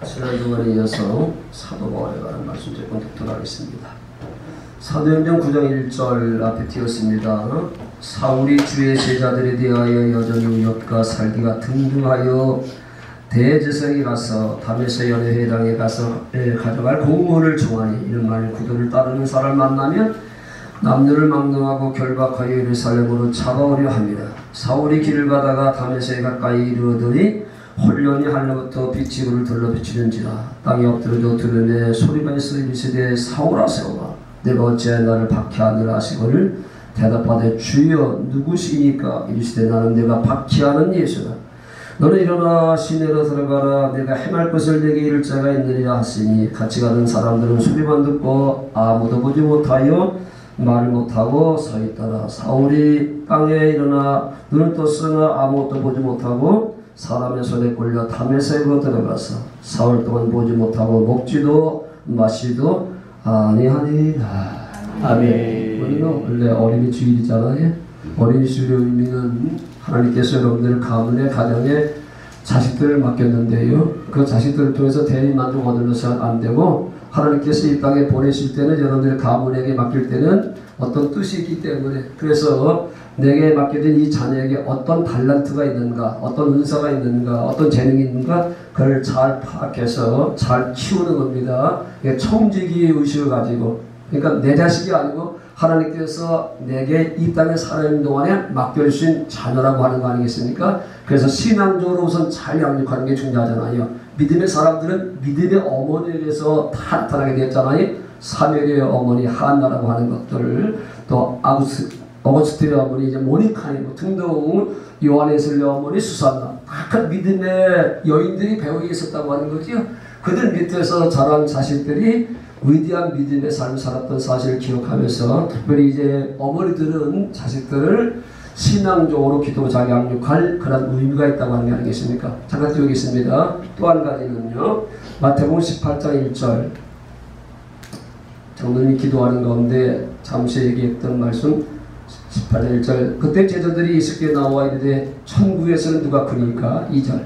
지난주간에 이어서 사도 바울에 관한 말씀 조금 듣도록 하겠습니다. 사도행전 9장 1절 앞에 띄었습니다. 사울이 주의 제자들에 대하여 여전히 우역과 살기가 등등하여 대제사장에 가서 다메섹 연회회당에 가서 가져갈 공무원을 정하니 이런 말 구도를 따르는 사람을 만나면 남녀를 막론하고 결박하여 예루살렘으로 잡아오려 합니다. 사울이 길을 가다가 다메섹에 가까이 이르더니 홀련히 하늘부터 빛이 그를 둘러비치는지라 땅에 엎드려져 들으매 소리만에서 이르시되 사울아 사울아 내가 어찌하여 나를 박해하느라 하시거늘 대답하되 주여 누구시니까 이르시되 나는 내가 박해하는 예수라 너는 일어나 시내로 들어가라 내가 행할 것을 내게 이를 자가 있느니라 하시니 같이 가는 사람들은 소리만 듣고 아무도 보지 못하여 말을 못하고 서 있더라. 사울이 땅에 일어나 눈을 떴으나 아무것도 보지 못하고 사람의 손에 꼴려 다메섹으로 들어가서 사흘 동안 보지 못하고 먹지도 마시도 아니하니라. 아멘. 우리는 원래 어린이 주일이잖아요. 어린이 주일의 의미는 하나님께서 여러분들 가문의 가정에 자식들을 맡겼는데요. 그 자식들을 통해서 대리 만족 얻으면서 안 되고 하나님께서 이 땅에 보내실 때는 여러분들 가문에게 맡길 때는 어떤 뜻이 있기 때문에 그래서 내게 맡겨진 이 자녀에게 어떤 달란트가 있는가 어떤 은사가 있는가 어떤 재능이 있는가 그걸 잘 파악해서 잘 키우는 겁니다. 청지기의 의식을 가지고 그러니까 내 자식이 아니고 하나님께서 내게 이 땅에 살아있는 동안에 맡겨주신 자녀라고 하는 거 아니겠습니까? 그래서 신앙적으로 우선 잘 양육하는 게 중요하잖아요. 믿음의 사람들은 믿음의 어머니에서 다 나타나게 되었잖아요. 사무엘의 어머니 한나라고 하는 것들을 또 어거스틴의 어머니 이제 모니카니 뭐 등등 요한에슬의 어머니 수산나 각각 믿음의 여인들이 배우에 있었다고 하는 거죠. 그들 밑에서 자란 자식들이 위대한 믿음의 삶을 살았던 사실을 기억하면서 특별히 이제 어머니들은 자식들을 신앙적으로 기도 잘 양육할 그런 의미가 있다고 하는 게 아니겠습니까? 잠깐 띄우겠습니다. 또 한 가지는요. 마태복음 18장 1절 장로님이 기도하는 가운데 잠시 얘기했던 말씀 18장 1절 그때 제자들이 예수께 나와 이르되 천국에서는 누가 크니까 2절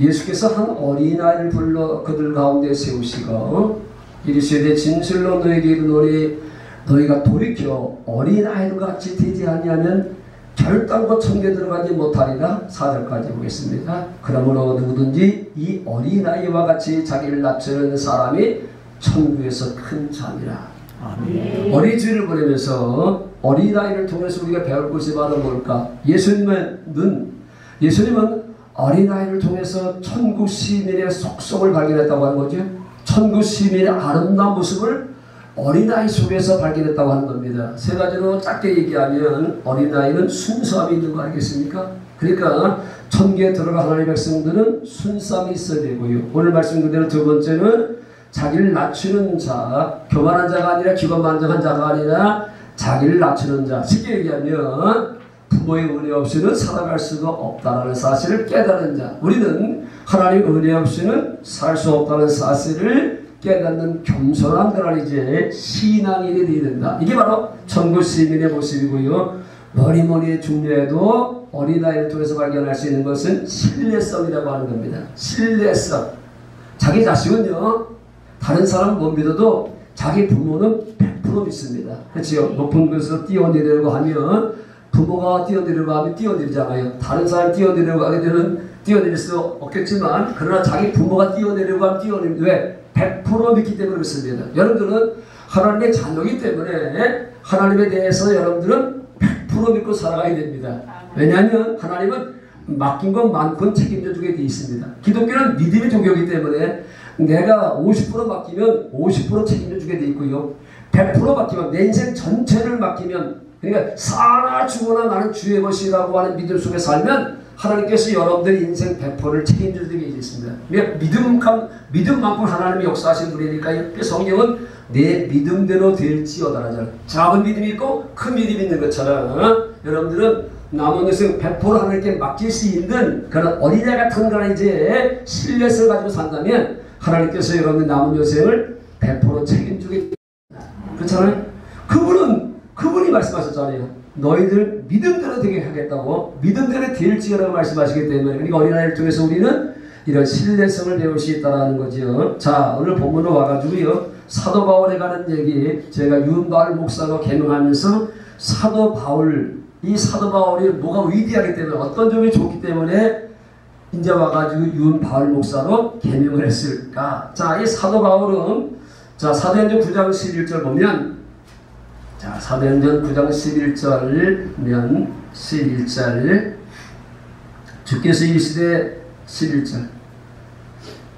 예수께서 한 어린아이를 불러 그들 가운데 세우시고 이르시되 진실로 너에게 이르노니 너희가 돌이켜 어린아이와 같이 되지 아니하면 결단코 천국에 들어가지 못하리라. 4절까지 보겠습니다. 그러므로 누구든지 이 어린아이와 같이 자기를 낮추는 사람이 천국에서 큰 자니라. 아멘. 어린이주일을 보내면서 어린아이를 통해서 우리가 배울 것이 바로 뭘까? 예수님은 어린아이를 통해서 천국 시민의 속성을 발견했다고 하는 거죠. 천국 시민의 아름다운 모습을 어린아이 속에서 발견했다고 하는 겁니다. 세 가지로 짧게 얘기하면 어린아이는 순수함이 있는 거 알겠습니까? 그러니까 천국에 들어간 하나님의 백성들은 순수함이 있어야 되고요. 오늘 말씀 그대로 두 번째는 자기를 낮추는 자, 교만한 자가 아니라 기관만장한 자가 아니라 자기를 낮추는 자. 쉽게 얘기하면 부모의 은혜 없이는 살아갈 수가 없다는 사실을 깨달은 자. 우리는 하나님 은혜 없이는 살 수 없다는 사실을 깨닫는 겸손한 그런 이제 신앙인이 되어야 된다. 이게 바로 천국 시민의 모습이고요. 뭐니 중요해도 어린아이를 통해서 발견할 수 있는 것은 신뢰성이라고 하는 겁니다. 신뢰성. 자기 자식은요. 다른 사람 못 믿어도 자기 부모는 100% 믿습니다. 그렇죠? 높은 곳에서 뛰어내려고 하면 부모가 뛰어내려고 하면 뛰어내리잖아요. 다른 사람이 뛰어내려고 하게 되면 뛰어내릴 수 없겠지만 그러나 자기 부모가 뛰어내려고 하면 뛰어내립니다. 왜? 100% 믿기 때문에 그렇습니다. 여러분들은 하나님의 자녀이기 때문에 하나님에 대해서 여러분들은 100% 믿고 살아가야 됩니다. 왜냐하면 하나님은 맡긴 것만큼 책임져 주게 되어 있습니다. 기독교는 믿음의 종교이기 때문에 내가 50% 맡기면 50% 책임져 주게 되어 있고요. 100% 맡기면 내 인생 전체를 맡기면 그러니까 사나 죽으나 나는 주의 것이라고 하는 믿음 속에 살면 하나님께서 여러분들의 인생 100%를 책임져 주게 되어 있습니다. 믿음만큼 하나님이 역사하신 분이니까요. 성경은 내 믿음대로 될지어다라잖아요. 작은 믿음이 있고 큰 믿음이 있는 것처럼 여러분들은 남은 인생 100% 하나님께 맡길 수 있는 그런 어린애 같은 그런 이제 신뢰성을 가지고 산다면 하나님께서 여러분의 남은 여생을 100% 책임주게 됩니다. 그렇잖아요? 그분이 말씀하셨잖아요. 너희들 믿음대로 되게 하겠다고 믿음대로 될지어라고 말씀하시기 때문에 그러니까 어린아이를 통해서 우리는 이런 신뢰성을 배울 수 있다는 거죠. 자, 오늘 본문으로 와가지고요. 사도 바울에 관한 얘기 제가 윤바울 목사가 개명하면서 사도 바울, 이 사도 바울이 뭐가 위대하기 때문에 어떤 점이 좋기 때문에 이제 와가지고 윤바울 목사로 개명을 했을까? 자, 이 사도 바울은 자, 사도행전 9장 11절 보면 자, 사도행전 9장 11절 주께서 이르시되 11절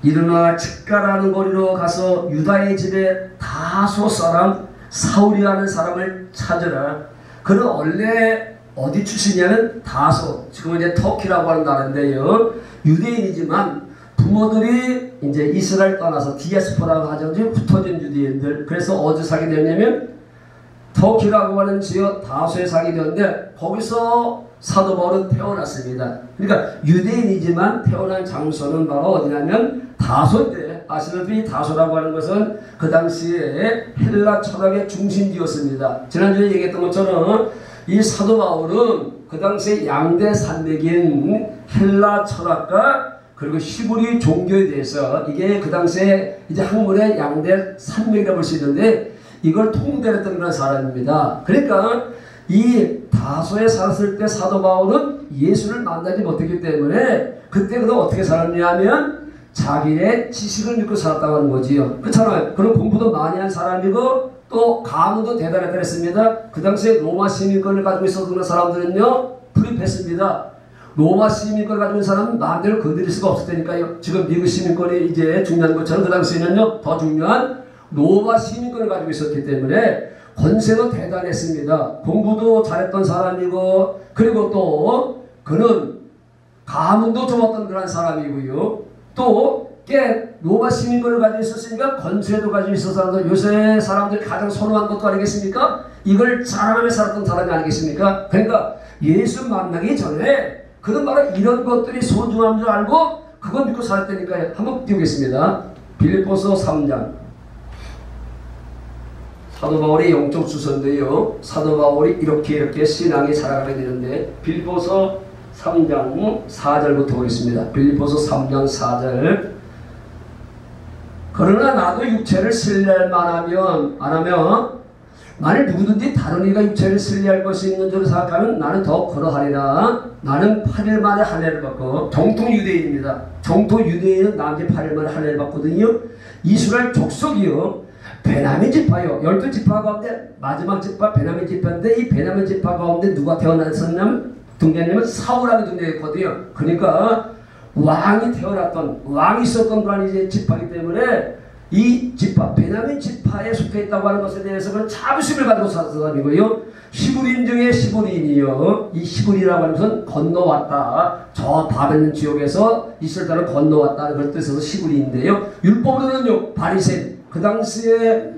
일어나 직가라는 거리로 가서 유다의 집에 다소 사람 사울이라는 사람을 찾으라. 그는 원래 어디 출신이냐면 다소, 지금 이제 터키라고 하는 나라인데요. 유대인이지만 부모들이 이제 이스라엘 떠나서 디아스포라고 하죠. 흩어진 유대인들. 그래서 어디 살게 되냐면 터키라고 하는 지역 다소에 살게 되었는데 거기서 사도 바울은 태어났습니다. 그러니까 유대인이지만 태어난 장소는 바로 어디냐면 다소인데 아시다시피 다소라고 하는 것은 그 당시에 헬라 철학의 중심지였습니다. 지난주에 얘기했던 것처럼 이 사도 바울은 그 당시에 양대 산맥인 헬라 철학과 그리고 히브리 종교에 대해서 이게 그 당시에 이제 학문의 양대 산맥이라고 볼 수 있는데 이걸 통달했던 그런 사람입니다. 그러니까 이 다소에 살았을 때 사도 바울은 예수를 만나지 못했기 때문에 그때 그는 어떻게 살았냐면 자기의 지식을 믿고 살았다고 하는 거지요. 그렇잖아요. 그런 공부도 많이 한 사람이고 또 가문도 대단했다 했습니다. 그 당시에 로마 시민권을 가지고 있었던 사람들은요 불입했습니다. 로마 시민권을 가지고 있는 사람은 마음대로 건드릴 수가 없을 테니까요. 지금 미국 시민권이 이제 중요한 것처럼 그 당시에는요 더 중요한 로마 시민권을 가지고 있었기 때문에 권세도 대단했습니다. 공부도 잘했던 사람이고 그리고 또 그는 가문도 좋았던 그런 사람이고요. 또 로마 시민권을 가지고 있었으니까 권세도 가지고 있어서 요새 사람들이 가장 선호한 것도 아니겠습니까? 이걸 자랑하며 살았던 사람이 아니겠습니까? 그러니까 예수 만나기 전에 그는 바로 이런 것들이 소중한 줄 알고 그걸 믿고 살았다니까요. 한번 띄우겠습니다. 빌립보서 3장. 사도 바울의 영적 주소인데요. 사도 바울이 이렇게 신앙이 살아가게 되는데 빌립보서 3장 4절부터 보겠습니다. 빌립보서 3장 4절 그러나 나도 육체를 신뢰할만 하면 안 하면 만일 누구든지 다른 이가 육체를 신뢰할 것이 있는 줄 생각하면 나는 더 그러하리라. 나는 8일 만에 한 해를 받고 정통 유대인입니다. 정통 유대인은 남지 8일 만에 한 해를 받거든요. 이스라엘 족속이요. 베냐민 지파요. 12지파 가운데 마지막 지파 베냐민 지파인데 이 베냐민 지파 가운데 누가 태어났었냐면 등장하면 사울왕이 등장했거든요. 그러니까 왕이 있었던 그런 이제 지파이기 때문에 이 지파, 베냐민 지파에 속해 있다고 하는 것에 대해서는 자부심을 가지고 산 사람이고요. 히브리인 중에 히브리인이요. 이 히브리라고 하는 것은 건너왔다. 저 바벨론 지역에서 이스라엘 땅을 건너왔다는 걸 뜻에서 히브리인데요. 율법으로는요, 바리새인. 그 당시에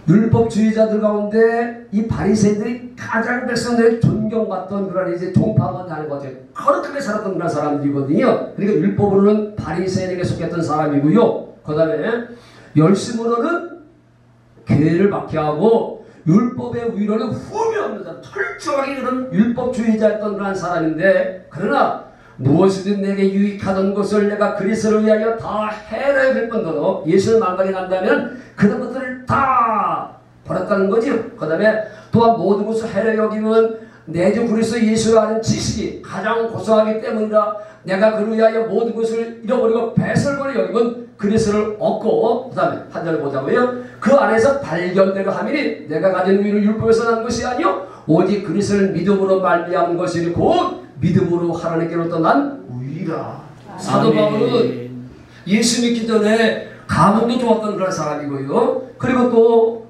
율법주의자들 가운데 이 바리새인들이 가장 백성들이 존경받던 그런 이제 종파가 하는 것 같아요. 거룩하게 살았던 그런 사람들이거든요. 그러니까 율법으로는 바리새인에게 속했던 사람이고요. 그 다음에 열심으로는 교회를 박해하고 율법의 위로는 흠이 없는 사람, 철저하게 그런 율법주의자였던 그런 사람인데 그러나 무엇이든 내게 유익하던 것을 내가 그리스도를 위하여 다 해로야 될 뿐더러 예수를 만나게 한다면 그런 것들을 다 버렸다는 거지요. 그 다음에 또한 모든 것을 해로 여기면 내 주 그리스도 예수를 아는 지식이 가장 고상하기 때문이라. 내가 그를 위하여 모든 것을 잃어버리고 배설버리 여기면 그리스도를 얻고 그 다음에 한 절을 보자고요. 그 안에서 발견되고 하미니 내가 가진 위를 율법에서 난 것이 아니요 오직 그리스도를 믿음으로 말미암은 것이니 곧 믿음으로 하나님께로부터 난 우리라. 사도 바울은 예수 믿기 전에 가문도 좋았던 그런 사람이고요. 그리고 또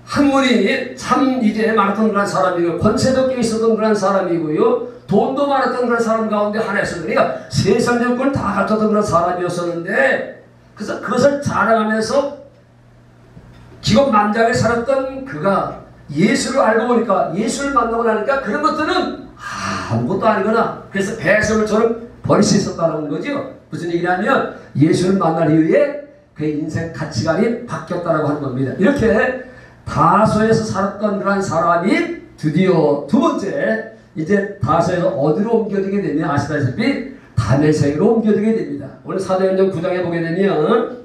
학문이 참 이제 많았던 그런 사람이고요. 권세도 꽤 있었던 그런 사람이고요. 돈도 많았던 그런 사람 가운데 하나였습니다. 그러니까 세상적 걸 다 갖췄던 그런 사람이었었는데 그래서 그것을 자랑하면서 기겁만장하게 살았던 그가 예수를 알고 보니까 예수를 만나고 나니까 그런 것들은 아무것도 아니거나 그래서 배설물처럼 버릴 수 있었다는 거죠. 무슨 얘기냐면 예수를 만날 이후에 그의 인생 가치관이 바뀌었다고 하는 겁니다. 이렇게 다소에서 살았던 그런 사람이 드디어 두 번째 이제 다소에서 어디로 옮겨지게 되면 아시다시피 다메섹으로 옮겨지게 됩니다. 오늘 사도행전 9장에 보게 되면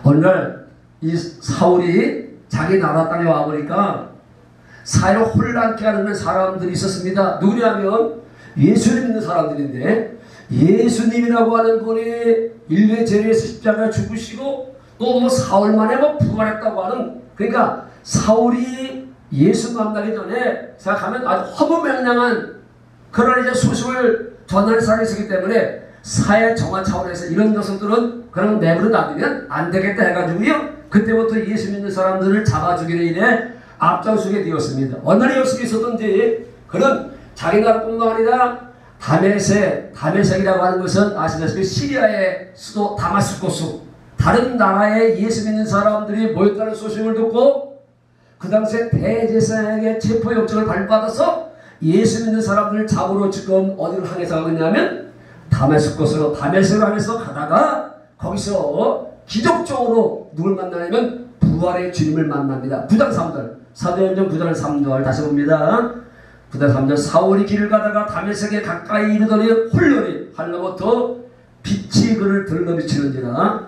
어느 날 이 사울이 자기 나라 땅에 와보니까 사회를 혼란케 하는 사람들이 있었습니다. 누구냐면 예수를 믿는 사람들인데, 예수님이라고 하는 분이 인류의 죄에서 십자가에 죽으시고 또 뭐 사흘 만에 뭐 부활했다고 하는, 그러니까 사울이 예수 만나기 전에 생각하면 아주 허무맹랑한 그런 이제 소식을 전하는 사람이 있었기 때문에 사회 정화 차원에서 이런 녀석들은 그런 내버려 놔두면 안 되겠다 해가지고요, 그때부터 예수 믿는 사람들을 잡아주기로 인해 앞장서게 되었습니다. 어느 날 역습이 있었던지 그런 자기 나라뿐만 아니라 다메섹이라고 하는 것은 아시다시피 시리아의 수도 다마스코스, 다른 나라에 예수 믿는 사람들이 모였다는 소식을 듣고 그 당시에 대제사장에게 체포영장을 발부받아서 예수 믿는 사람들을 잡으러 지금 어디로 향해서 가느냐면 다메섹으로 하면서 가다가 거기서 기적적으로 누굴 만나냐면 부활의 주님을 만납니다. 9장 3절, 사도행전 9장 3절 다시 봅니다. 9장 3절, 사울이 길을 가다가 다메섹에 가까이 이르더니 홀로니 하늘로부터 빛이 그를 들러비치는지라.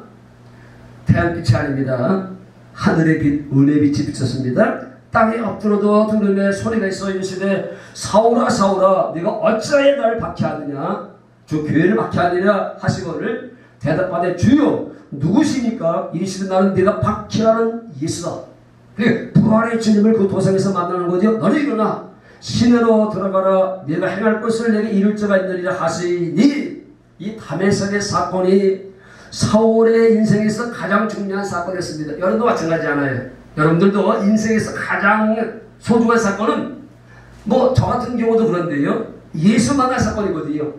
태양빛이 아닙니다. 하늘의 빛, 은혜의 빛이 비쳤습니다. 땅에 엎드려도 들음에 소리가 있어 이르시되 사울아 사울아 네가 어찌하여 나를 박해하느냐, 주 교회를 박해하느냐 하시거늘 대답하되 주여 누구시니까? 이르시되 나는 네가 박해하는 예수다. 부활의 주님을 그 도성에서 만나는 거죠. 너는 일어나 시내로 들어가라, 네가 행할 것을 내게 이룰 자가 있느니라 하시니, 이 다메섹의 사건이 사울의 인생에서 가장 중요한 사건이었습니다. 여러분도 마찬가지 않아요? 여러분들도 인생에서 가장 소중한 사건은 뭐 저 같은 경우도 그런데요, 예수 만날 사건이거든요.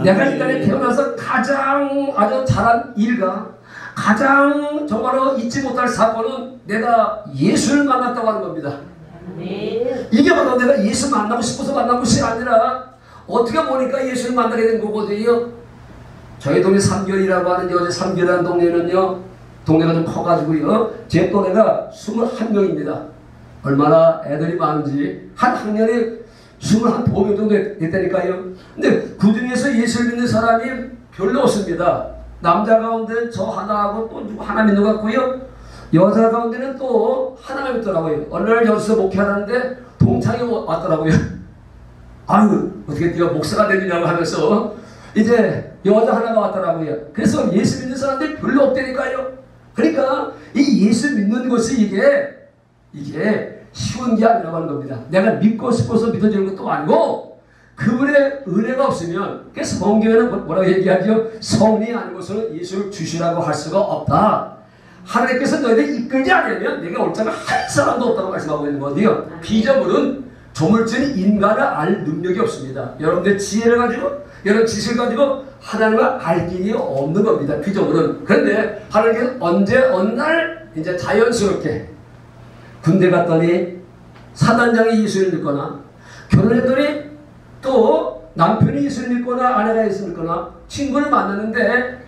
내가 이 땅에 태어나서 가장 아주 잘한 일과 가장 정말로 잊지 못할 사건은 내가 예수를 만났다고 하는 겁니다. 이게 바로 내가 예수 만나고 싶어서 만난 것이 아니라 어떻게 보니까 예수를 만나게 된 거거든요. 저희 동네 삼결이라고 하는 여자 삼결이라는 동네는요, 동네가 좀 커가지고요, 제 또래가 21명입니다. 얼마나 애들이 많은지 한 학년에 21명 정도 됐다니까요. 근데 그 중에서 예수를 믿는 사람이 별로 없습니다. 남자 가운데는 저 하나하고 또 누구 하나 믿는 것 같고요, 여자 가운데는 또 하나가 있더라고요. 어느 날 여기서 목회하는데 동창이 왔더라고요. 아유 어떻게 네가 목사가 되느냐고 하면서 이제 여자 하나가 왔더라고요. 그래서 예수 믿는 사람들이 별로 없다니까요. 그러니까 이 예수 믿는 것이 이게 쉬운 게 아니라고 하는 겁니다. 내가 믿고 싶어서 믿어지는 것도 아니고 그분의 은혜가 없으면, 그래서 성경에는 뭐라고 얘기하죠? 성령이 아니고서는 예수를 주시라고 할 수가 없다. 하나님께서 너희를 이끌지 않으면 내가 올 자가 한 사람도 없다고 말씀하고 있는 거거든요. 피조물은 조물주는 인간을 알 능력이 없습니다. 여러분들 지혜를 가지고, 여러분 지식을 가지고 하나님을 알 길이 없는 겁니다. 피조물은. 그런데 하나님께서 언제 어느 날 이제 자연스럽게 군대 갔더니 사단장이 예수를 믿거나, 결혼했더니 또 남편이 예수를 믿거나 아내가 예수를 믿거나, 친구를 만났는데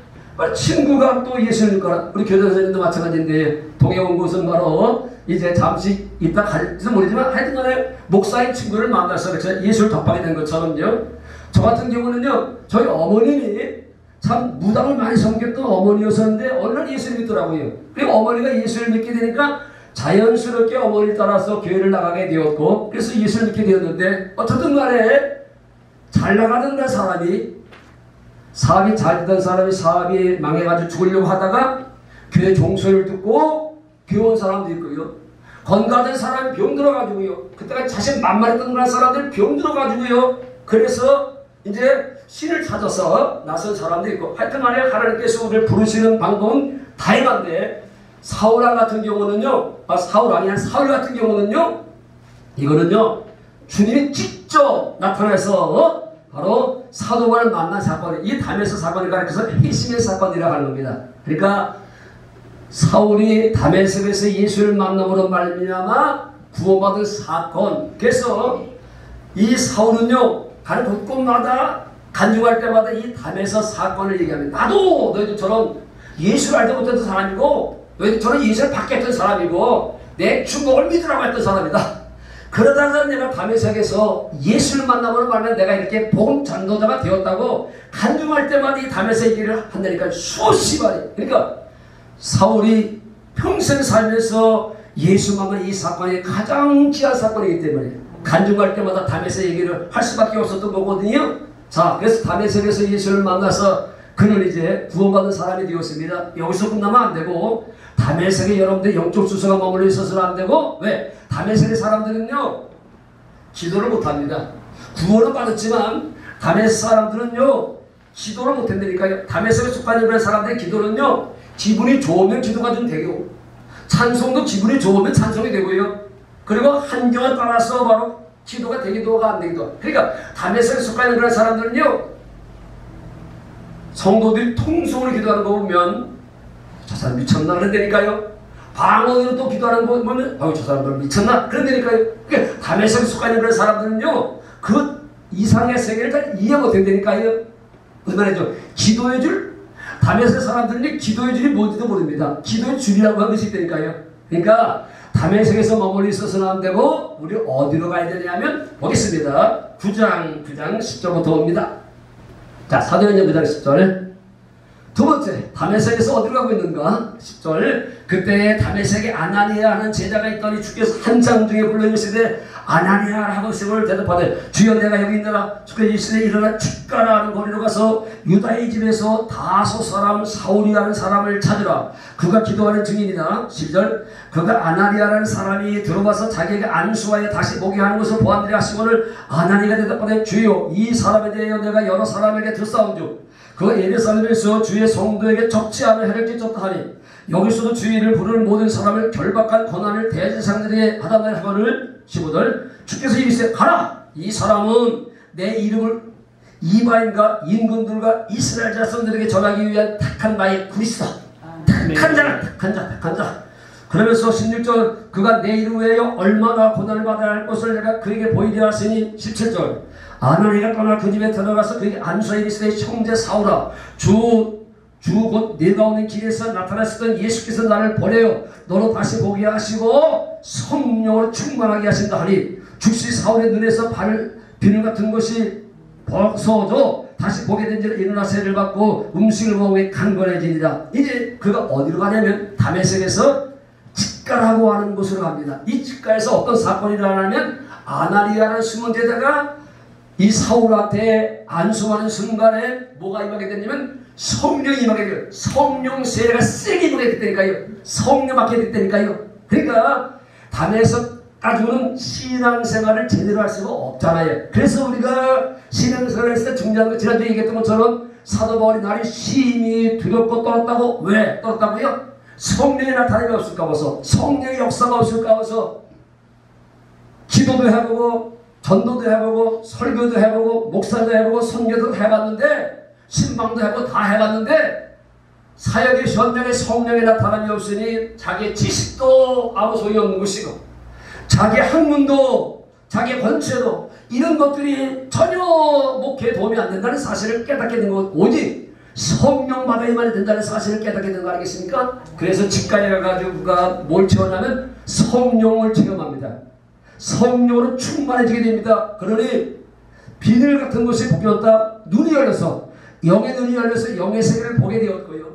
친구가 또 예수를 믿거나, 우리 교장 선생님도 마찬가지인데 동해 온 곳은 바로 이제 잠시 있다 갈지도 모르지만 하여튼간에 목사인 친구를 만나서 예수를 접하게 된 것처럼요, 저 같은 경우는요, 저희 어머님이 참 무당을 많이 섬겼던 어머니였었는데 어느 날 예수를 믿더라고요. 그리고 어머니가 예수를 믿게 되니까 자연스럽게 어머니를 따라서 교회를 나가게 되었고, 그래서 예수를 믿게 되었는데, 어쨌든 간에 잘 나가던 사람이, 사업이 잘 되던 사람이 사업이 망해가지고 죽으려고 하다가 교회 종소리를 듣고 교회 온 사람도 있고요, 건강한 사람이 병 들어가지고요, 그때가 자신 만만했던 그런 사람들 병 들어가지고요, 그래서 이제 신을 찾아서 나선 사람도 있고, 하여튼 간에 하나님께서 우리를 부르시는 방법은 다양한데, 사울 같은 경우는요, 사울 같은 경우는요, 이거는요, 주님이 직접 나타나서 바로 사도관을 만난 사건이, 이 다메섹 사건을 가리켜서 회심의 사건이라고 하는 겁니다. 그러니까 사울이 다메섹에서 예수를 만남으로 말미암아 구원받은 사건. 그래서 이 사울은요, 가는 곳곳마다 간증할 때마다 이 다메섹 사건을 얘기합니다. 나도 너희들처럼 예수를 알지 못했던 사람이고, 너희들처럼 예수를 받겠던 사람이고, 내 축복을 믿으라고 했던 사람이다. 그러다가 내가 다메섹에서 예수를 만나보는 바람에 내가 이렇게 복음 전도자가 되었다고 간증할 때마다 이 다메섹 얘기를 한다니까. 수없이 많이. 그러니까 사울이 평생 살면서 예수 만난 이 사건이 가장 귀한 사건이기 때문에 간증할 때마다 다메섹 얘기를 할 수밖에 없었던 거거든요. 자, 그래서 다메섹에서 예수를 만나서 그는 이제 구원받은 사람이 되었습니다. 여기서 끝나면 안 되고 다메섹에 여러분들 영적 수소가 머물러 있어서는 안 되고, 왜? 다메섹의 사람들은요 기도를 못합니다. 구원은 받았지만 다메섹 사람들은요 기도를 못한다니까요. 다메섹에 속한 그런 사람들의 기도는요 기분이 좋으면 기도가 좀 되고, 찬송도 기분이 좋으면 찬송이 되고요. 그리고 환경에 따라서 바로 기도가 되기도가 안 되기도. 그러니까 다메섹에 속한 그런 사람들은요 성도들이 통성으로 기도하는 거 보면 저 사람 미쳤나 그런다니까요. 방언으로 또 기도하는 거 보면 저 사람들 미쳤나 그런다니까요. 그러니까 다메섹에 속한 그런 사람들은요 그 이상의 세계를 잘 이해 못한다니까요. 무슨 말이죠? 기도의 줄? 다메섹 사람들은 기도의 줄이 뭔지도 모릅니다. 기도의 줄이라고 하는 것이 있다니까요. 그러니까 다메섹에서 머물러 있어서는 안 되고 우리 어디로 가야 되냐면 보겠습니다. 9장 10절부터 옵니다. 자, 사도행전 9장 10절. 두 번째, 다메섹에서 어디로 가고 있는가? 10절. 그때 다메섹에 아나니아 하는 제자가 있더니 주께서 한장 중에 불러 이르시되 아나니아 하고 시험을 대답하되 주여 내가 여기 있노라. 주께서 이르시되 일어나 축가라 하는 거리로 가서 유다의 집에서 다소 사람 사울이라는 사람을 찾으라. 그가 기도하는 증인이다. 12절. 그가 아나니아라는 사람이 들어와서 자기에게 안수하여 다시 보게 하는 것을 보았느니 하시고는 아나니아가 대답하되 주여 이 사람에 대하여 내가 여러 사람에게 들싸운즉 그 예루살렘에서 주의 성도에게 적지 않은 해를 끼쳤다 하니 여기서도 주의 이름을 부르는 모든 사람을 결박한 권한을 대제사장들에게 하다는 하거늘. 15절. 주께서 이르시되 가라. 이 사람은 내 이름을 이방인과 임금들과 이스라엘 자손들에게 전하기 위한 택한 나의 그리스도다. 택한 자는 택한 자. 그러면서 16절. 그가 내 이름 외에 얼마나 고난을 받아야 할 것을 내가 그에게 보이려 하시니. 17절. 아나니아가 떠나 그 집에 들어가서 그에게 안수하여 이르시되 형제 사울아 주 곧 내가 오는 길에서 나타나셨던 예수께서 나를 보내어 너로 다시 보게 하시고 성령으로 충만하게 하신다 하니 즉시 사울의 눈에서 비늘 같은 것이 벗어져 다시 보게 된 줄 일어나 세를 받고 음식을 먹으며 강건해지니라. 이제 그가 어디로 가냐면 다메섹에서 직가라고 하는 곳으로 갑니다. 이 직가에서 어떤 사건이 일어나냐면 아나니아라는 숨은 제자가 이 사울한테 안수하는 순간에 뭐가 임하게 되냐면 성령이 임하게 돼요. 성령 세례가 세게 임하게 됐다니까요. 성령 받게 됐다니까요. 그러니까 다메섹 가지고는 신앙생활을 제대로 할 수가 없잖아요. 그래서 우리가 신앙생활을 했을 때 중요한 거 지난주에 얘기했던 것처럼 사도 바울이 날이 심히 두렵고 떨었다고. 왜 떨었다고요? 성령의 나타남이 없을까 봐서, 성령의 역사가 없을까 봐서 기도도 해보고 전도도 해보고 설교도 해보고 목사도 해보고 선교도 해봤는데 신방도 해보고 다 해봤는데 사역의 현장에 성령의 나타남이 없으니 자기의 지식도 아무 소용이 없는 것이고 자기의 학문도 자기의 권세도 이런 것들이 전혀 목회에 도움이 안 된다는 사실을 깨닫게 된 것. 오직 성령 받아야만 된다는 사실을 깨닫게 된 거 아니겠습니까? 그래서 직가에 가가지고 그가 뭘 체험하면 성령을 체험합니다. 성령으로 충만해지게 됩니다. 그러니 비늘 같은 것이 벗겨졌다. 눈이 열려서 영의 눈이 열려서 영의 세계를 보게 되었고요.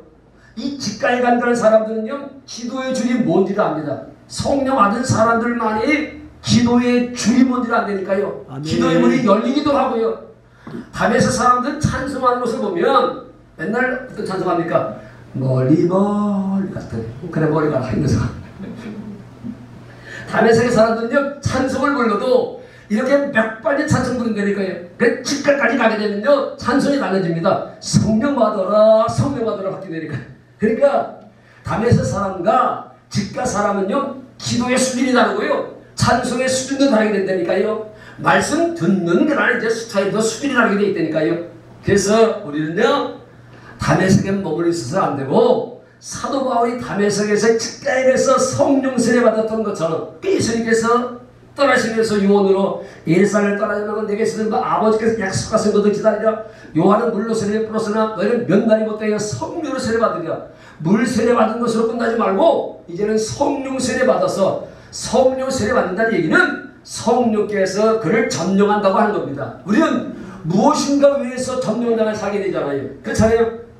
이 직가에 간다는 사람들은요 기도의 줄이 뭔지를 압니다. 성령 받은 사람들만이 기도의 줄이 뭔지를 안다니까요. 기도의 문이 열리기도 하고요. 다메섹 사람들은 찬송하는 것을 보면 맨날 어떤 찬송합니까? 멀리 갔더니 그래 머리가 하면서 다메섹의 사람들은요 찬송을 불러도 이렇게 몇 번의 찬송 부른다니까요. 그 직가까지 가게 되면요 찬송이 달라집니다. 성령 받아라 성령 받아라 받게 되니까. 그러니까 다메섹 사람과 직가 사람은요 기도의 수준이 다르고요 찬송의 수준도 다르게 된다니까요. 말씀 듣는 그날 이제 스타일도 수준이 다르게 돼 있다니까요. 그래서 우리는요 다메섹에 머물러 있어서 안 되고 사도 바울이 다메섹에서 직가에서 성령 세례 받았던 것처럼 예수님께서 떠나시면서 유언으로 예루살렘을 떠나려면 내게 쓰는 거 아버지께서 약속하신 것을 기다리라. 요한은 물로 세례 풀었으나 너희는 몇 날이 못되어 성령으로 세례 받으리라. 물 세례 받은 것으로 끝나지 말고 이제는 성령 세례 받아서 성령 세례 받는다는 얘기는 성령께서 그를 점령한다고 하는 겁니다. 우리는 무엇인가 위해서 점령당을 살게 되잖아요.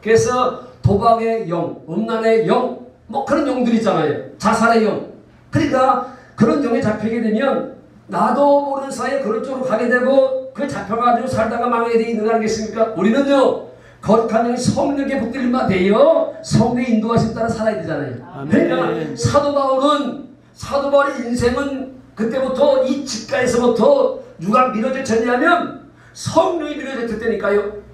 그래서 도박의 영, 음란의 영, 뭐 그런 영들이 있잖아요. 자살의 영. 그러니까 그런 영에 잡히게 되면 나도 모르는 사이에 그런 쪽으로 가게 되고 그 잡혀가지고 살다가 망하게 되어 있는 거 아니겠습니까? 우리는요 거룩한 영이 성령께 붙들림만 되어 성령의 인도하심 따라 살아야 되잖아요. 그러니까 사도 바울의 인생은 그때부터 이 직가에서부터 누가 밀어졌냐면 성령이 밀어졌다니까요.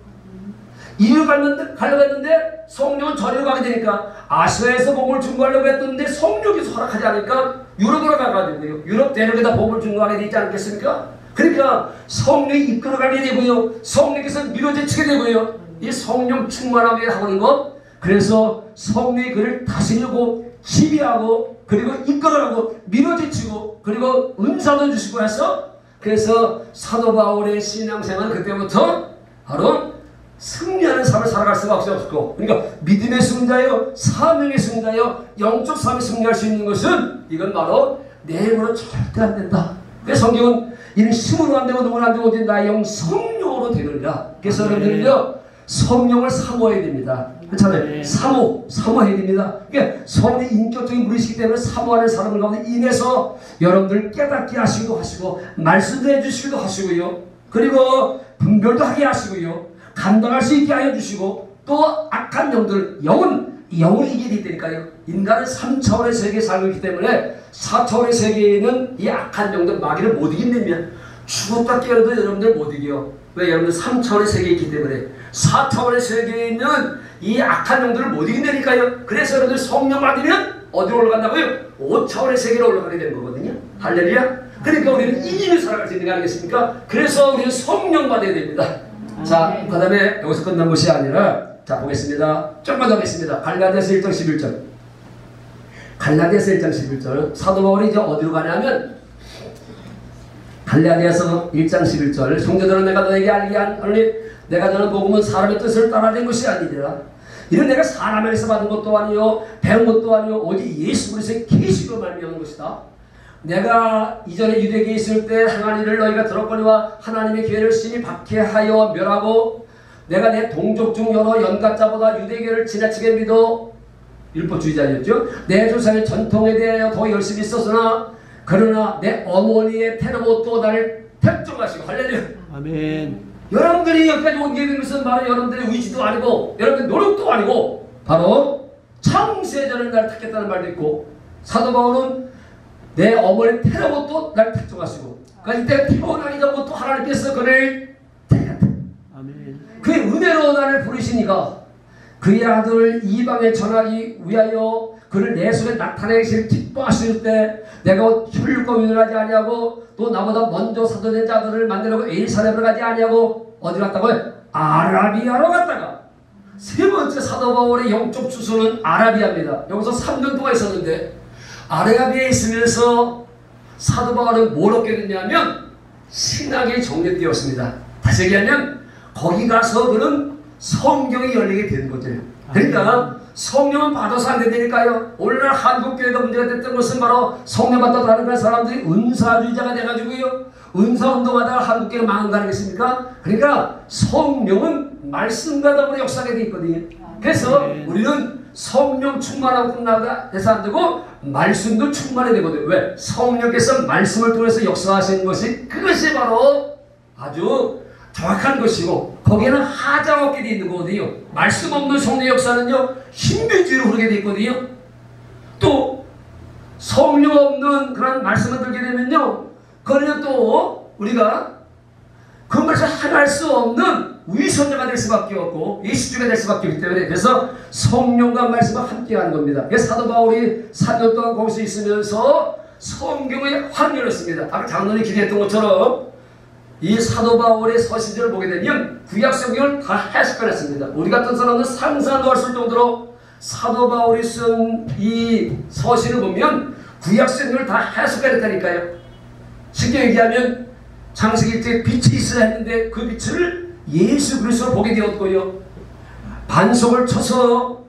이리로 가려고 했는데 성령은 저리로 가게 되니까 아시아에서 복음을 증거하려고 했는데 성령이 허락하지 않으니까 유럽으로 가가지고요. 유럽 대륙에다 복음을 증거하게 되지 않겠습니까? 그러니까 성령이 이끌어가게 되고요. 성령께서 밀어제치게 되고요. 이 성령 충만함에 하는 것. 그래서 성령이 그를 다스리고 지배하고 그리고 이끌어가고 밀어제치고 그리고 은사도 주시고 해서 그래서 사도 바울의 신앙생활은 그때부터 바로 승리하는 삶을 살아갈 수밖에 없었고, 그러니까 믿음의 승자요, 사명의 승자요, 영적 삶에 승리할 수 있는 것은 이건 바로 내 힘으로 절대 안 된다. 그래서 성경은 이는 힘으로 안 되고 누구는 안 되고 오직 나의 영 성령으로 되느니라. 그래서 여러분들은요 성령을 사모해야 됩니다. 그렇잖아요. 사모해야 됩니다. 그러니까 성령의 인격적인 분이시기 때문에 사모하는 사람을 가운데 인해서 여러분들 깨닫게 하시고 말씀도 해주시기도 하시고요. 그리고 분별도 하게 하시고요. 감당할 수 있게 하여 주시고 또 악한 영들, 영을 이기게 되니까요. 인간은 3차원의 세계에 살고 있기 때문에 4차원의 세계에는 이 악한 영들 마귀를 못 이긴다면 죽었다 깨어도 여러분들 못 이겨요. 왜? 여러분들 3차원의 세계에 있기 때문에 4차원의 세계에 있는 이 악한 영들을 못 이긴다니까요. 그래서 여러분들 성령 받으면 어디로 올라간다고요? 5차원의 세계로 올라가게 되는 거거든요. 할렐루야. 그러니까 우리는 이기며 살아갈 수 있는 거 아니겠습니까? 그래서 우리는 성령 받아야 됩니다. 자, 그 다음에 여기서 끝난 것이 아니라 자 보겠습니다. 조금만 더 보겠습니다. 갈라디아서 1장 11절. 갈라디아서 1장 11절. 사도 바울이 이제 어디로 가냐면 갈라디아서 1장 11절. 성도들은 내가 너에게 알게 하노니 내가 너는 복음은 사람의 뜻을 따라낸 것이 아니니라. 이는 내가 사람에게서 받은 것도 아니요 배운 것도 아니요 오직 예수 그리스도의 계시로 말미암은 것이다. 내가 이전에 유대계에 있을 때 행한 일을 너희가 들었거니와 하나님의 기회를 심히 박해하여 멸하고 내가 내 동족 중 여러 연갑자보다 유대계를 지나치게 믿어 율법주의자였죠. 내 조상의 전통에 대하여 더 열심히 있었으나 그러나 내 어머니의 테르못도 나를 택정하시고 할렐루야. 아멘. 여러분들이 여기까지 온 게 된 것은 바로 여러분들의 의지도 아니고 여러분들의 노력도 아니고 바로 창세전에 나를 택했다는 말도 있고 사도 바울은 내 어머니 테러못도 날 택정하시고 그러니까 이때 태어나기 전부터 하나님께서 그를 택했다. 그의 은혜로 나를 부르시니까 그의 아들 이방에 전하기 위하여 그를 내 손에 나타내시를 기뻐하실 때 내가 혈육과 위로하지 아니하고 또 나보다 먼저 사도된 자들을 만나려고 에르사렘을 가지 아니하고 어디 갔다고요? 아라비아로 갔다가 세 번째 사도 바울의 영적 주소는 아라비아입니다. 여기서 3년 동안 있었는데 아라비아에 있으면서 사도 바울은 뭘 얻게 됐냐면 신학이 정립되었습니다. 다시 얘기하면 거기 가서 그는 성경이 열리게 된 거죠. 그러니까 성령은 받아서 안 된다니까요. 오늘날 한국교회가 문제가 됐던 것은 바로 성령 받다 다른 사람들이 은사주의자가 돼가지고요. 은사운동하다가 한국교회가 망한 거 아니겠습니까? 그러니까 성령은 말씀과 더불어 역사하게 돼 있거든요. 그래서 우리는 성령 충만하고 끝나다 해서 안 되고 말씀도 충만해야 되거든요. 왜? 성령께서 말씀을 통해서 역사하시는 것이 그것이 바로 아주 정확한 것이고 거기에는 하자가 없게 되어 있는 거거든요. 말씀 없는 성령 역사는요 신비주의로 흐르게 되어 있거든요. 또 성령 없는 그런 말씀을 들게 되면요 그러면 또 우리가 그 말씀을 행할 수 없는 위선자가 될 수밖에 없고 예수주가 될 수밖에 없기 때문에 그래서 성령과 말씀을 함께 하는 겁니다. 그래서 사도 바울이 4년 동안 거기서 있으면서 성경의 확 열었습니다. 아까 장로님이 기대했던 것처럼 이 사도 바울의 서신들을 보게 되면 구약 성경을 다 해석해냈습니다. 우리 같은 사람은 상상도 할 수 있을 정도로 사도 바울이 쓴 이 서신을 보면 구약 성경을 다 해석해냈다니까요. 쉽게 얘기하면 창세기 때 빛이 있어야 했는데 그 빛을 예수 그리스도로 보게 되었고요. 반석을 쳐서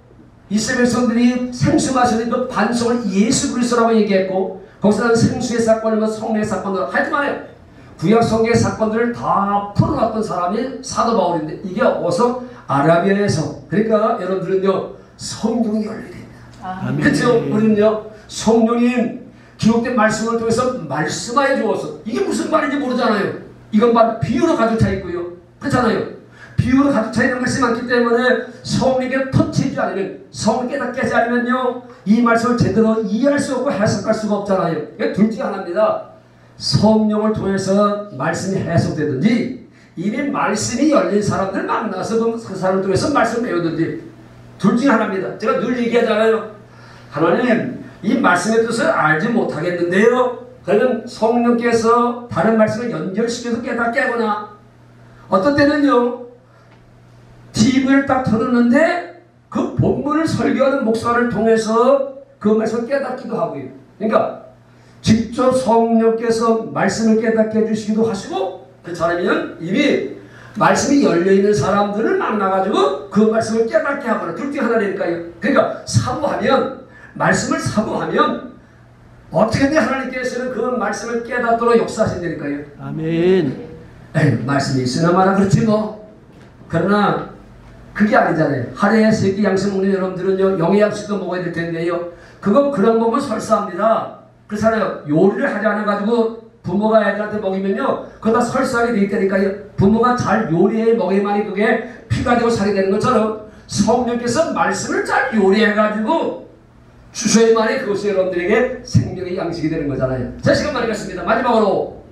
이스라엘 백성들이 생수마시는 그 반석을 예수 그리스도라고 얘기했고 거기서는 생수의 사건이면 성령의 사건들 하지 마요. 구약 성경의 사건들을 다 풀어놨던 사람이 사도 바울인데 이게 어서 아라비아에서, 그러니까 여러분들은요 성령이 열리게 됩니다. 그렇죠? 우리는요 성령님 기록된 말씀을 통해서 말씀하여 주어서, 이게 무슨 말인지 모르잖아요. 이건 바로 비유로 가득 차 있고요. 그렇잖아요. 비유로 가득 차 있는 것이 많기 때문에 성령에게 터치하지 않으면, 성령께 닿지 않으면요 이 말씀을 제대로 이해할 수 없고 해석할 수가 없잖아요. 이게 둘 중에 하나입니다. 성령을 통해서 말씀이 해석되든지, 이미 말씀이 열린 사람들 만나서 그 사람을 통해서 말씀을 배우든지, 둘 중에 하나입니다. 제가 늘 얘기하잖아요. 하나님, 이 말씀의 뜻을 알지 못하겠는데요. 그러면 성령께서 다른 말씀을 연결시켜서 깨닫게 하거나, 어떤 때는요 TV를 딱 틀었는데 그 본문을 설교하는 목사를 통해서 그 말씀을 깨닫기도 하고요. 그러니까 직접 성령께서 말씀을 깨닫게 해주시기도 하시고, 그 사람이면 이미 말씀이 열려있는 사람들을 만나가지고 그 말씀을 깨닫게 하거나, 둘 중에 하나니까요. 그러니까 사모하면, 말씀을 사모하면 어떻게든 하나님께서는 그 말씀을 깨닫도록 역사하신다니까요. 아멘. 에이, 말씀이 있으나 마나 그렇지 뭐. 그러나 그게 아니잖아요. 하루에 3끼 양식 먹는 여러분들은요 영의 양식도 먹어야 될 텐데요, 그건 그런 먹으면 설사합니다. 그렇잖아요. 요리를 하지 않아가지고 부모가 애들한테 먹이면요 그거 다 설사하게 돼 있다니까요. 부모가 잘 요리해 먹여야만이 그게 피가 되고 살이 되는 것처럼 성령께서 말씀을 잘 요리해가지고 주셔야만이 그것이 여러분들에게 생명의 양식이 되는 거잖아요. 자, 시간 많이 갔습니다. 마지막으로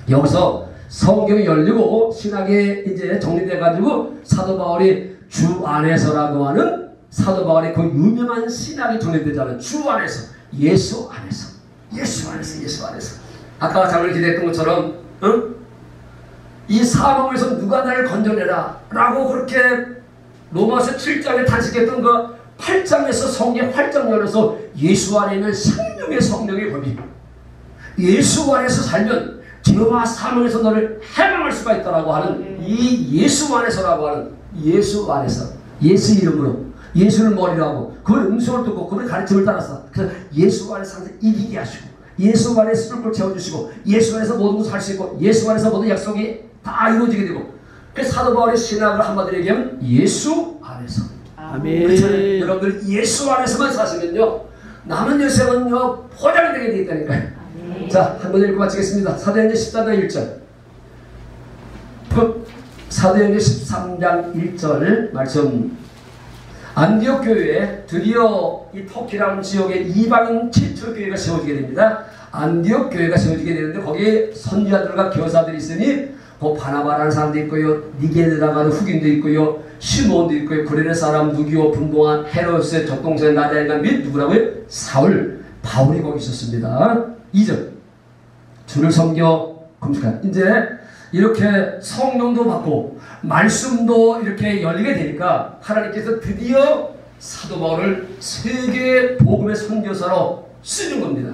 여기서 성경이 열리고 신학이 이제 정리돼가지고 사도 바울이 주 안에서라고 하는, 사도 바울의 그 유명한 신학이 정리되잖아요. 주 안에서, 예수 안에서, 예수 안에서, 예수 안에서. 아까 잠을 기대했던 것처럼 이 사망에서 누가 나를 건져내라 라고 그렇게 로마서 7장에 탄식했던 그 8장에서 성경 활짝 열어서 예수 안에 있는 생명의 성령의 법이, 예수 안에서 살면 죄와 사망에서 너를 해방할 수가 있다라고 하는 이 예수 안에서라고 하는, 예수 안에서, 예수 이름으로 예수를 머리로 하고 그걸 음성을 듣고 그걸 가르침을 따라서, 그래서 예수 안에서 항상 이기게 하시고, 예수 안에서 뚫고 채워주시고, 예수 안에서 모든 것을 할 수 있고, 예수 안에서 모든 약속이 다 이루어지게 되고, 그 사도 바울의 신학을 한마디로 얘기하면 예수 안에서. 아멘. 그렇잖아요. 여러분들 예수 안에서만 사시면요 남은 여생은요 포장이 되게 되어 있다니까요. 자, 한번 읽고 마치겠습니다. 사도행전 14장 1절. 사도행전 13장 1절 말씀. 안디옥 교회에 드디어 이 터키라는 지역에 이방인 최초 교회가 세워지게 됩니다. 안디옥 교회가 세워지게 되는데 거기에 선지자들과 교사들이 있으니 그 바나바라는 사람도 있고요, 니게르라고 하는 흑인도 있고요, 시몬도 있고요, 구레네 사람 누기오 분봉한 헤로스의 적동생 나다엘간 및 누구라고요? 사울, 바울이 거기 있었습니다. 2절. 주를 섬겨 금식한. 이제 이렇게 성령도 받고 말씀도 이렇게 열리게 되니까 하나님께서 드디어 사도 바울을 세계 복음의 선교사로 쓰는 겁니다.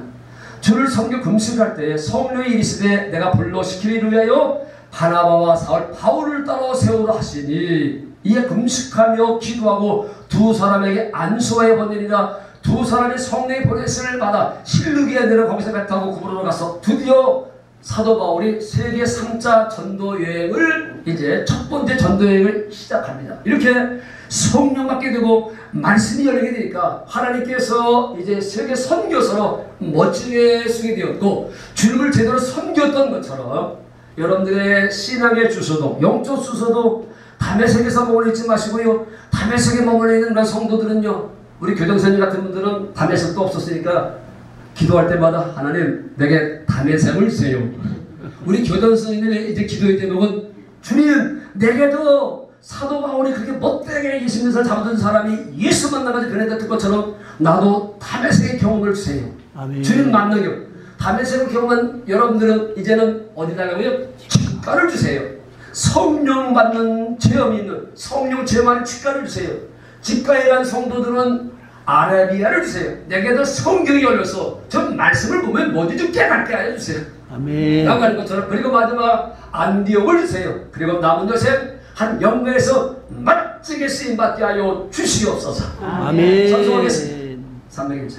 주를 섬겨 금식할 때 성령이 이르시되 내가 불러 시키리를 위하여 바나바와 사울 바울을 따로 세우라 하시니, 이에 금식하며 기도하고 두 사람에게 안수하여 보내니라. 두 사람이 성령의 보내심을 받아 실루기에 내려 거기서 배 타고 구부러로 가서 드디어 사도 바울이 세계 3차 전도 여행을, 이제 첫 번째 전도 여행을 시작합니다. 이렇게 성령 받게 되고 말씀이 열리게 되니까 하나님께서 이제 세계 선교사로 멋지게 쓰게 되었고, 주님을 제대로 섬겼던 것처럼 여러분들의 신앙의 주소도, 영적 주소도 다메섹에서 머물러 있지 마시고요, 다메섹에 머물러 있는 그런 성도들은요, 우리 교정선생 같은 분들은 다메섹도 없었으니까 기도할 때마다 하나님 내게 다메섹을 주세요. 우리 교정선생님의 이제 기도의 제목은 주님 내게도 사도 바울이 그렇게 못되게 예수님을 잡아둔 사람이 예수 만나가지고 변했던 것처럼 나도 다메섹의 경험을 주세요. 아멘. 주님 만나요. 다메섹을 경험한 여러분들은 이제는 어디다가요? 직가를 주세요. 성령 받는 체험이 있는, 성령 체험하는 직가를 주세요. 직가에 간 성도들은 아라비아를 주세요. 내게도 성경이 열려서 저 말씀을 보면 뭐든지 좀 깨닫게 하여 주세요. 아멘. 라고 하는 것처럼. 그리고 마지막 안디옥을 주세요. 그리고 남은 요셉 한 영매에서 멋지게 쓰임받게 하여 주시옵소서. 아멘. 선수하겠습니다. 300일째.